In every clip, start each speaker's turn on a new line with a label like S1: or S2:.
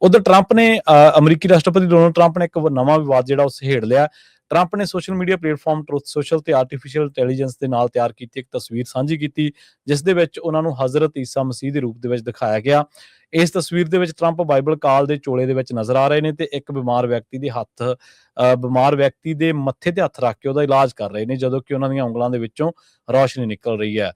S1: ਉਧਰ ਟਰੰਪ ਨੇ ਅਮਰੀਕੀ ਰਾਸ਼ਟਰਪਤੀ ਡੋਨਾਲਡ ਟਰੰਪ ਨੇ ਇੱਕ ਨਵਾਂ ਵਿਵਾਦ ਜਿਹੜਾ ਉਹ ਸਹੇੜ ਲਿਆ। ਟਰੰਪ ਨੇ social media platform truth social ਤੇ ਆਰਟੀਫੀਸ਼ੀਅਲ ਇੰਟੈਲੀਜੈਂਸ ਦੇ ਨਾਲ ਤਿਆਰ ਕੀਤੀ ਇੱਕ ਤਸਵੀਰ ਸਾਂਝੀ ਕੀਤੀ, ਜਿਸ ਦੇ ਵਿੱਚ ਉਹਨਾਂ ਨੂੰ ਹਜ਼ਰਤ ਈਸਾ ਮਸੀਹ ਦੇ ਰੂਪ ਦੇ ਵਿੱਚ ਦਿਖਾਇਆ ਗਿਆ। ਇਸ ਤਸਵੀਰ ਦੇ ਵਿੱਚ ਟਰੰਪ ਬਾਈਬਲ ਕਾਲ ਦੇ ਚੋਲੇ ਦੇ ਵਿੱਚ ਨਜ਼ਰ ਆ ਰਹੇ ਨੇ ਤੇ ਇੱਕ ਬਿਮਾਰ ਵਿਅਕਤੀ ਦੇ ਮੱਥੇ ਤੇ ਹੱਥ ਰੱਖ ਕੇ ਉਹਦਾ ਇਲਾਜ ਕਰ ਰਹੇ ਨੇ, ਜਦੋਂ ਕਿ ਉਹਨਾਂ ਦੀਆਂ ਉਂਗਲਾਂ ਦੇ ਵਿੱਚੋਂ ਰੌਸ਼ਨੀ ਨਿਕਲ ਰਹੀ ਹੈ।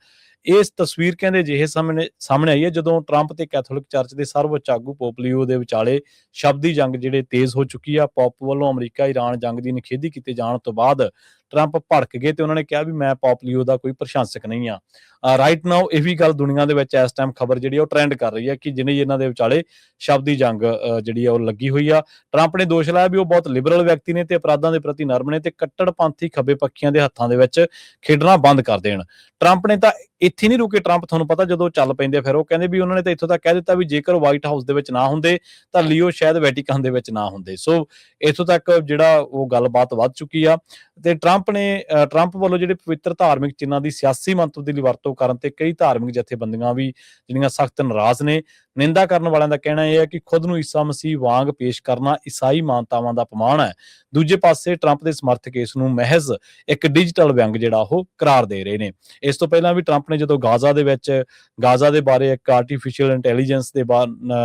S1: ਇਸ ਤਸਵੀਰ ਕਹਿੰਦੇ ਅਜਿਹੇ ਸਾਹਮਣੇ ਆਈ ਹੈ ਜਦੋਂ ਟਰੰਪ ਤੇ ਕੈਥੋਲਿਕ ਚਰਚ ਦੇ ਸਰਵਉੱਚ ਆਗੂ ਪੋਪ ਲੀਓ ਦੇ ਵਿਚਾਲੇ ਸ਼ਬਦੀ ਜੰਗ ਜਿਹੜੇ ਤੇਜ਼ ਹੋ ਚੁੱਕੀ ਆ। ਪੋਪ ਵੱਲੋਂ ਅਮਰੀਕਾ ਈਰਾਨ ਜੰਗ ਦੀ ਨਿਖੇਧੀ ਕੀਤੇ ਜਾਣ ਤੋਂ ਬਾਅਦ ਟਰੰਪ ਭੜਕ ਗਏ ਤੇ ਉਹਨਾਂ ਨੇ ਕਿਹਾ ਵੀ ਮੈਂ ਪੋਪ ਲੀਓ ਦਾ ਕੋਈ ਪ੍ਰਸ਼ੰਸਕ ਨਹੀਂ ਆ। ਰਾਈਟ ਨਾਓ ਇਹ ਵੀ ਗੱਲ ਦੁਨੀਆ ਦੇ ਵਿੱਚ ਇਸ ਟਾਈਮ ਖਬਰ ਜਿਹੜੀ ਉਹ ਟ੍ਰੈਂਡ ਕਰ ਰਹੀ ਹੈ ਕਿ ਇਹਨਾਂ ਦੇ ਵਿਚਾਲੇ ਸ਼ਬਦੀ ਜੰਗ ਜਿਹੜੀ ਆ ਉਹ ਲੱਗੀ ਹੋਈ ਆ। ਟਰੰਪ ਨੇ ਦੋਸ਼ ਲਾਇਆ ਵੀ ਉਹ ਬਹੁਤ ਲਿਬਰਲ ਵਿਅਕਤੀ ਨੇ ਤੇ ਅਪਰਾਧਾਂ ਦੇ ਪ੍ਰਤੀ ਨਰਮ ਨੇ ਤੇ ਕੱਟੜਪੰਥੀ ਖੱਬੇ ਪੱਖੀਆਂ ਦੇ ਹੱਥਾਂ ਦੇ ਵਿੱਚ ਖੇਡਣਾ ਬੰਦ ਕਰ ਦੇਣ। ਟਰੰਪ ਨੇ ਤਾਂ ਇੱਥੇ ਨਹੀਂ ਰੁਕੇ। ਟਰੰਪ ਤੁਹਾਨੂੰ ਪਤਾ ਜਦੋਂ ਚੱਲ ਪੈਂਦੇ ਫਿਰ ਉਹ ਕਹਿੰਦੇ ਵੀ ਉਹਨਾਂ ਨੇ ਤਾਂ ਇੱਥੋਂ ਤੱਕ ਕਹਿ ਦਿੱਤਾ ਵੀ ਜੇਕਰ ਵਾਈਟ ਹਾਊਸ ਦੇ ਵਿੱਚ ਨਾ ਹੁੰਦੇ ਤਾਂ ਲੀਓ ਸ਼ਾਇਦ ਵੈਟੀਕਨ ਦੇ ਵਿੱਚ ਨਾ ਹੁੰਦੇ। ਸੋ ਇੱਥੋਂ ਤੱਕ ਜਿਹੜਾ ਉਹ ਗੱਲਬਾਤ ਵੱਧ ਚੁੱਕੀ ਆ ਤੇ ਟਰੰਪ ਵੱਲੋਂ ਜਿਹੜੇ ਪਵਿੱਤਰ ਧਾਰਮਿਕ ਚਿੰਨ੍ਹਾਂ ਦੀ ਸਿਆਸੀ ਮੰਤਵ ਦੇ ਲਈ ਵਰਤੋਂ ਕਰਨ ਤੇ ਕਈ ਧਾਰਮਿਕ ਜਥੇਬੰਦੀਆਂ ਵੀ ਜਿਹੜੀਆਂ ਸਖਤ ਨਾਰਾਜ਼ ਨੇ। ਨਿੰਦਾ ਕਰਨ ਵਾਲਿਆਂ ਦਾ ਕਹਿਣਾ ਇਹ ਹੈ ਕਿ ਖੁਦ ਨੂੰ ਈਸਾ ਮਸੀਹ ਵਾਂਗ ਪੇਸ਼ ਕਰਨਾ ਈਸਾਈ ਮਾਨਤਾਵਾਂ ਦਾ ਅਪਮਾਨ ਹੈ। ਦੂਜੇ ਪਾਸੇ ਟਰੰਪ ਦੇ ਸਮਰਥਕ ਇਸ ਨੂੰ ਮਹਿਜ਼ ਇੱਕ ਡਿਜੀਟਲ ਵਿਅੰਗ ਜਿਹੜਾ ਉਹ ਕਰਾਰ ਦੇ ਰਹੇ ਨੇ। ਇਸ ਤੋਂ ਪਹਿਲਾਂ ਵੀ ਟਰੰਪ ਨੇ ਜਦੋਂ ਗਾਜ਼ਾ ਦੇ ਬਾਰੇ ਇੱਕ ਆਰਟੀਫੀਸ਼ੀਅਲ ਇੰਟੈਲੀਜੈਂਸ ਦੇ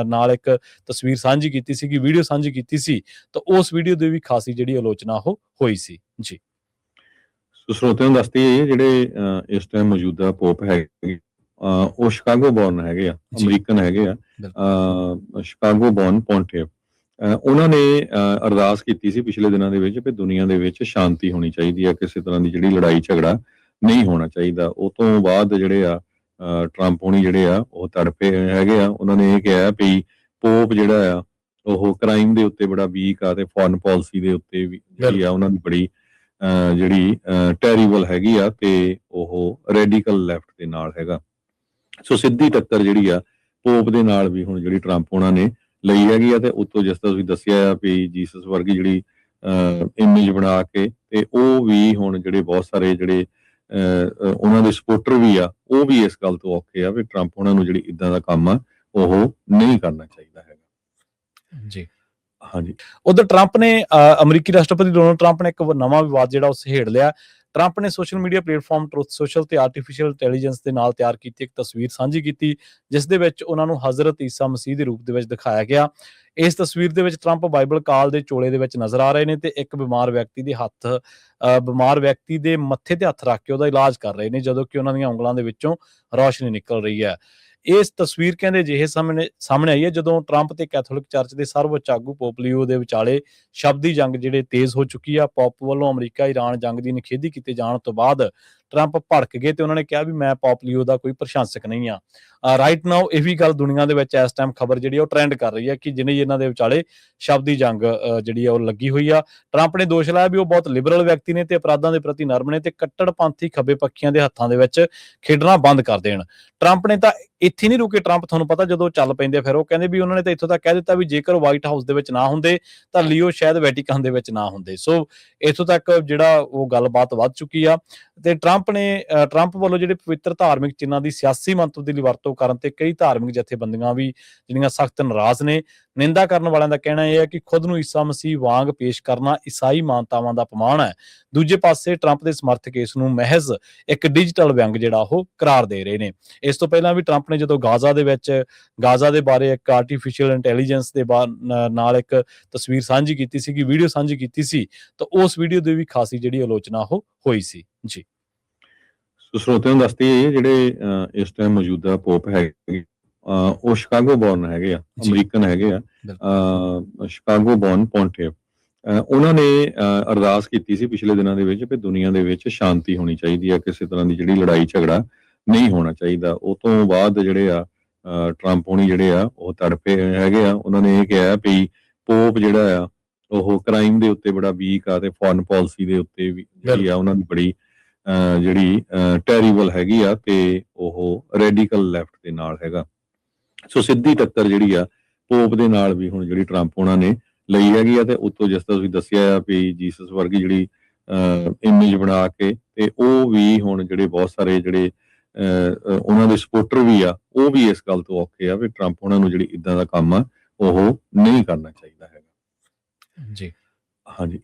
S1: ਨਾਲ ਇੱਕ ਤਸਵੀਰ ਸਾਂਝੀ ਕੀਤੀ ਸੀ, ਵੀਡੀਓ ਸਾਂਝੀ ਕੀਤੀ ਸੀ, ਤਾਂ ਉਸ ਵੀਡੀਓ ਦੀ ਵੀ ਖਾਸੀ ਜਿਹੜੀ ਆਲੋਚਨਾ ਉਹ ਹੋਈ ਸੀ। ਜੀ
S2: ਸੋ ਸਰੋਤਿਆਂ ਨੂੰ ਦੱਸਦੀ ਹੈ ਜਿਹੜੇ ਇਸ ਟਾਈਮ ਮੌਜੂਦਾ ਪੋਪ ਹੈਗੇ ਉਹ ਸ਼ਿਕਾਗੋ ਬੌਰਨ ਹੈਗੇ ਆ, ਅਮਰੀਕਨ ਹੈਗੇ ਆ, ਸ਼ਿਕਾਗੋ ਬੌਰਨ ਪੌਂਟਿਫ। ਉਹਨਾਂ ਨੇ ਅਰਦਾਸ ਕੀਤੀ ਸੀ ਪਿਛਲੇ ਦਿਨਾਂ ਦੇ ਵਿੱਚ ਕਿ ਦੁਨੀਆ ਦੇ ਵਿੱਚ ਸ਼ਾਂਤੀ ਹੋਣੀ ਚਾਹੀਦੀ ਹੈ, ਕਿਸੇ ਤਰ੍ਹਾਂ ਦੀ ਜਿਹੜੀ ਲੜਾਈ ਝਗੜਾ ਨਹੀਂ ਹੋਣਾ ਚਾਹੀਦਾ। ਉਹ ਤੋਂ ਬਾਅਦ ਜਿਹੜੇ ਆ ਟਰੰਪ ਹੋਣੀ ਜਿਹੜੇ ਆ ਉਹ ਤੜਪੇ ਹੈਗੇ ਆ। ਉਹਨਾਂ ਨੇ ਇਹ ਕਿਹਾ ਵੀ ਪੋਪ ਜਿਹੜਾ ਆ ਉਹ ਕ੍ਰਾਈਮ ਦੇ ਉੱਤੇ ਬੜਾ ਵੀਕ ਆ ਤੇ ਫੋਰਨ ਪਾਲਿਸੀ ਦੇ ਉੱਤੇ ਵੀ ਜਿਹੜੀ ਆ ਉਹਨਾਂ ਦੀ ਬੜੀ ਜਿਹੜੀ ਟੈਰੀਬਲ ਹੈਗੀ ਆ ਤੇ ਉਹ ਰੈਡੀਕਲ ਲੈਫਟ ਦੇ ਨਾਲ ਹੈਗਾ। ਸੋ ਸਿੱਧੀ ਟੱਕਰ ਜਿਹੜੀ ਆ ਪੋਪ ਦੇ ਨਾਲ ਵੀ ਹੁਣ ਜਿਹੜੀ ਟਰੰਪ ਉਹਨਾਂ ਨੇ ਲਈ ਹੈਗੀ ਆ। ਤੇ ਉੱਤੋਂ ਜਿਸ ਤਰ੍ਹਾਂ ਤੁਸੀਂ ਦੱਸਿਆ ਆ ਵੀ ਜੀਸਸ ਵਰਗੀ ਜਿਹੜੀ ਇਮੇਜ ਬਣਾ ਕੇ ਤੇ ਉਹ ਵੀ ਹੁਣ ਜਿਹੜੇ ਬਹੁਤ ਸਾਰੇ ਜਿਹੜੇ ਉਹਨਾਂ ਦੇ ਸਪੋਰਟਰ ਵੀ ਆ ਉਹ ਵੀ ਇਸ ਗੱਲ ਤੋਂ ਔਖੇ ਆ ਵੀ ਟਰੰਪ ਉਹਨਾਂ ਨੂੰ ਜਿਹੜੀ ਇਦਾਂ ਦਾ ਕੰਮ ਆ ਉਹ ਨਹੀਂ ਕਰਨਾ ਚਾਹੀਦਾ ਹੈਗਾ।
S1: ਜੀ
S2: ਹਾਂਜੀ,
S1: ਉਧਰ ਟਰੰਪ ਨੇ ਅਮਰੀਕੀ ਰਾਸ਼ਟਰਪਤੀ ਡੋਨਾਲਡ ਟਰੰਪ ਨੇ ਇੱਕ ਨਵਾਂ ਵਿਵਾਦ ਜਿਹੜਾ ਉਹ ਸਹੇੜ ਲਿਆ। ਟਰੰਪ ਨੇ social media platform truth social ਤੇ ਆਰਟੀਫੀਸ਼ੀਅਲ ਇੰਟੈਲੀਜੈਂਸ ਦੇ ਨਾਲ ਤਿਆਰ ਕੀਤੀ ਇੱਕ ਤਸਵੀਰ ਸਾਂਝੀ ਕੀਤੀ, ਜਿਸ ਦੇ ਵਿੱਚ ਉਹਨਾਂ ਨੂੰ ਹਜ਼ਰਤ ਈਸਾ ਮਸੀਹ ਦੇ ਰੂਪ ਦੇ ਵਿੱਚ ਦਿਖਾਇਆ ਗਿਆ। ਇਸ ਤਸਵੀਰ ਦੇ ਵਿੱਚ ਟਰੰਪ ਬਾਈਬਲ ਕਾਲ ਦੇ ਚੋਲੇ ਦੇ ਵਿੱਚ ਨਜ਼ਰ ਆ ਰਹੇ ਨੇ ਤੇ ਇੱਕ ਬਿਮਾਰ ਵਿਅਕਤੀ ਦੇ ਮੱਥੇ ਤੇ ਹੱਥ ਰੱਖ ਕੇ ਉਹਦਾ ਇਲਾਜ ਕਰ ਰਹੇ ਨੇ, ਜਦੋਂ ਕਿ ਉਹਨਾਂ ਦੀਆਂ ਉਂਗਲਾਂ ਦੇ ਵਿੱਚੋਂ ਰੌਸ਼ਨੀ ਨਿਕਲ ਰਹੀ ਹੈ। ਇਸ ਤਸਵੀਰ ਕਹਿੰਦੇ ਅਜਿਹੇ ਸਾਹਮਣੇ ਆਈ ਹੈ ਜਦੋਂ ਟਰੰਪ ਤੇ ਕੈਥੋਲਿਕ ਚਰਚ ਦੇ ਸਰਵਉੱਚ ਆਗੂ ਪੋਪ ਲੀਓ ਦੇ ਵਿਚਾਲੇ ਸ਼ਬਦੀ ਜੰਗ ਜਿਹੜੇ ਤੇਜ਼ ਹੋ ਚੁੱਕੀ ਆ। ਪੋਪ ਵੱਲੋਂ ਅਮਰੀਕਾ ਈਰਾਨ ਜੰਗ ਦੀ ਨਿਖੇਧੀ ਕੀਤੇ ਜਾਣ ਤੋਂ ਬਾਅਦ ਟਰੰਪ ਭੜਕ ਗਏ ਤੇ ਉਹਨਾਂ ਨੇ ਕਿਹਾ ਵੀ ਮੈਂ ਪੋਪ ਲੀਓ ਦਾ ਕੋਈ ਪ੍ਰਸ਼ੰਸਕ ਨਹੀਂ ਆ। ਰਾਈਟ ਨਾਓ ਇਹ ਵੀ ਗੱਲ ਦੁਨੀਆ ਦੇ ਵਿੱਚ ਇਸ ਟਾਈਮ ਖਬਰ ਜਿਹੜੀ ਉਹ ਟ੍ਰੈਂਡ ਕਰ ਰਹੀ ਹੈ ਕਿ ਇਹਨਾਂ ਦੇ ਵਿਚਾਲੇ ਸ਼ਬਦੀ ਜੰਗ ਜਿਹੜੀ ਆ ਉਹ ਲੱਗੀ ਹੋਈ ਆ। ਟਰੰਪ ਨੇ ਦੋਸ਼ ਲਾਇਆ ਵੀ ਉਹ ਬਹੁਤ ਲਿਬਰਲ ਵਿਅਕਤੀ ਨੇ ਤੇ ਅਪਰਾਧਾਂ ਦੇ ਪ੍ਰਤੀ ਨਰਮ ਨੇ ਤੇ ਕੱਟੜਪੰਥੀ ਖੱਬੇ ਪੱਖੀਆਂ ਦੇ ਹੱਥਾਂ ਦੇ ਵਿੱਚ ਖੇਡਣਾ ਬੰਦ ਕਰ ਦੇਣ। ਟਰੰਪ ਨੇ ਤਾਂ ਇੱਥੇ ਨਹੀਂ ਰੁਕੇ। ਟਰੰਪ ਤੁਹਾਨੂੰ ਪਤਾ ਜਦੋਂ ਚੱਲ ਪੈਂਦੇ ਫਿਰ ਉਹ ਕਹਿੰਦੇ ਵੀ ਉਹਨਾਂ ਨੇ ਤਾਂ ਇੱਥੋਂ ਤੱਕ ਕਹਿ ਦਿੱਤਾ ਵੀ ਜੇਕਰ ਵਾਈਟ ਹਾਊਸ ਦੇ ਵਿੱਚ ਨਾ ਹੁੰਦੇ ਤਾਂ ਲੀਓ ਸ਼ਾਇਦ ਵੈਟੀਕਨ ਦੇ ਵਿੱਚ ਨਾ ਹੁੰਦੇ। ਸੋ ਇੱਥੋਂ ਤੱਕ ਜਿਹੜਾ ਉਹ ਗੱਲਬਾਤ ਵੱਧ ਚੁੱਕੀ ਆ ਤੇ ਟਰੰਪ ਵੱਲੋਂ ਜਿਹੜੇ ਪਵਿੱਤਰ ਧਾਰਮਿਕ ਚਿੰਨ੍ਹਾਂ ਦੀ ਸਿਆਸੀ ਮੰਤਵ ਦੇ ਲਈ ਵਰਤੋਂ ਕਰਨ ਤੇ ਕਈ ਧਾਰਮਿਕ ਜਥੇਬੰਦੀਆਂ ਵੀ ਜਿਹੜੀਆਂ ਸਖਤ ਨਾਰਾਜ਼ ਨੇ। ਨਿੰਦਾ ਕਰਨ ਵਾਲਿਆਂ ਦਾ ਕਹਿਣਾ ਇਹ ਹੈ ਕਿ ਖੁਦ ਨੂੰ ਈਸਾ ਮਸੀਹ ਵਾਂਗ ਪੇਸ਼ ਕਰਨਾ ਈਸਾਈ ਮਾਨਤਾਵਾਂ ਦਾ ਅਪਮਾਨ ਹੈ। ਦੂਜੇ ਪਾਸੇ ਟਰੰਪ ਦੇ ਸਮਰਥਕ ਇਸ ਨੂੰ ਮਹਿਜ਼ ਇੱਕ ਡਿਜੀਟਲ ਵਿਅੰਗ ਜਿਹੜਾ ਉਹ ਕਰਾਰ ਦੇ ਰਹੇ ਨੇ। ਇਸ ਤੋਂ ਪਹਿਲਾਂ ਵੀ ਟਰੰਪ ਨੇ ਜਦੋਂ ਗਾਜ਼ਾ ਦੇ ਬਾਰੇ ਇੱਕ ਆਰਟੀਫੀਸ਼ੀਅਲ ਇੰਟੈਲੀਜੈਂਸ ਦੇ ਨਾਲ ਇੱਕ ਤਸਵੀਰ ਸਾਂਝੀ ਕੀਤੀ ਸੀ, ਵੀਡੀਓ ਸਾਂਝੀ ਕੀਤੀ ਸੀ, ਤਾਂ ਉਸ ਵੀਡੀਓ ਦੀ ਵੀ ਖਾਸੀ ਜਿਹੜੀ ਆਲੋਚਨਾ ਉਹ ਹੋਈ ਸੀ। ਜੀ
S2: ਸੋ ਸਰੋਤਿਆਂ ਨੂੰ ਦੱਸਦੀ ਹੈ ਜਿਹੜੇ ਇਸ ਟਾਈਮ ਮੌਜੂਦਾ ਪੋਪ ਹੈਗੇ ਉਹ ਸ਼ਿਕਾਗੋ ਬੌਰਨ ਹੈਗੇ ਆ, ਅਮਰੀਕਨ ਹੈਗੇ ਆ, ਸ਼ਿਕਾਗੋ ਬੌਰਨ ਪੌਂਟਿਫ। ਉਹਨਾਂ ਨੇ ਅਰਦਾਸ ਕੀਤੀ ਸੀ ਪਿਛਲੇ ਦਿਨਾਂ ਦੇ ਵਿੱਚ ਕਿ ਦੁਨੀਆ ਦੇ ਵਿੱਚ ਸ਼ਾਂਤੀ ਹੋਣੀ ਚਾਹੀਦੀ ਹੈ, ਕਿਸੇ ਤਰ੍ਹਾਂ ਦੀ ਜਿਹੜੀ ਲੜਾਈ ਝਗੜਾ ਨਹੀਂ ਹੋਣਾ ਚਾਹੀਦਾ। ਉਹ ਤੋਂ ਬਾਅਦ ਜਿਹੜੇ ਆ ਟਰੰਪ ਹੋਣੀ ਜਿਹੜੇ ਆ ਉਹ ਤੜਪੇ ਹੈਗੇ ਆ। ਉਹਨਾਂ ਨੇ ਇਹ ਕਿਹਾ ਵੀ ਪੋਪ ਜਿਹੜਾ ਆ ਉਹ ਕ੍ਰਾਈਮ ਦੇ ਉੱਤੇ ਬੜਾ ਵੀਕ ਆ ਤੇ ਫੋਰਨ ਪਾਲਿਸੀ ਦੇ ਉੱਤੇ ਵੀ ਜਿਹੜੀ ਆ ਉਹਨਾਂ ਦੀ ਬੜੀ ਜਿਹੜੀ ਟੈਰੀਬਲ ਹੈਗੀ ਆ ਤੇ ਉਹ ਰੈਡੀਕਲ ਲੈਫਟ ਦੇ ਨਾਲ ਹੈਗਾ। ਸੋ ਸਿੱਧੀ ਟੱਕਰ ਜਿਹੜੀ ਆ ਪੋਪ ਦੇ ਨਾਲ ਵੀ ਹੁਣ ਜਿਹੜੀ ਟਰੰਪ ਉਹਨਾਂ ਨੇ ਲਈ ਹੈਗੀ ਆ। ਤੇ ਉੱਤੋਂ ਜਿਸ ਤਰ੍ਹਾਂ ਤੁਸੀਂ ਦੱਸਿਆ ਆ ਵੀ ਜੀਸਸ ਵਰਗੀ ਜਿਹੜੀ ਇਮੇਜ ਬਣਾ ਕੇ ਤੇ ਉਹ ਵੀ ਹੁਣ ਜਿਹੜੇ ਬਹੁਤ ਸਾਰੇ ਜਿਹੜੇ ਉਹਨਾਂ ਦੇ ਸਪੋਰਟਰ ਵੀ ਆ ਉਹ ਵੀ ਇਸ ਗੱਲ ਤੋਂ ਔਖੇ ਆ ਵੀ ਟਰੰਪ ਉਹਨਾਂ ਨੂੰ ਜਿਹੜੀ ਇਦਾਂ ਦਾ ਕੰਮ ਆ ਉਹ ਨਹੀਂ ਕਰਨਾ ਚਾਹੀਦਾ ਹੈਗਾ।
S1: ਜੀ।
S2: ਹਾਂਜੀ,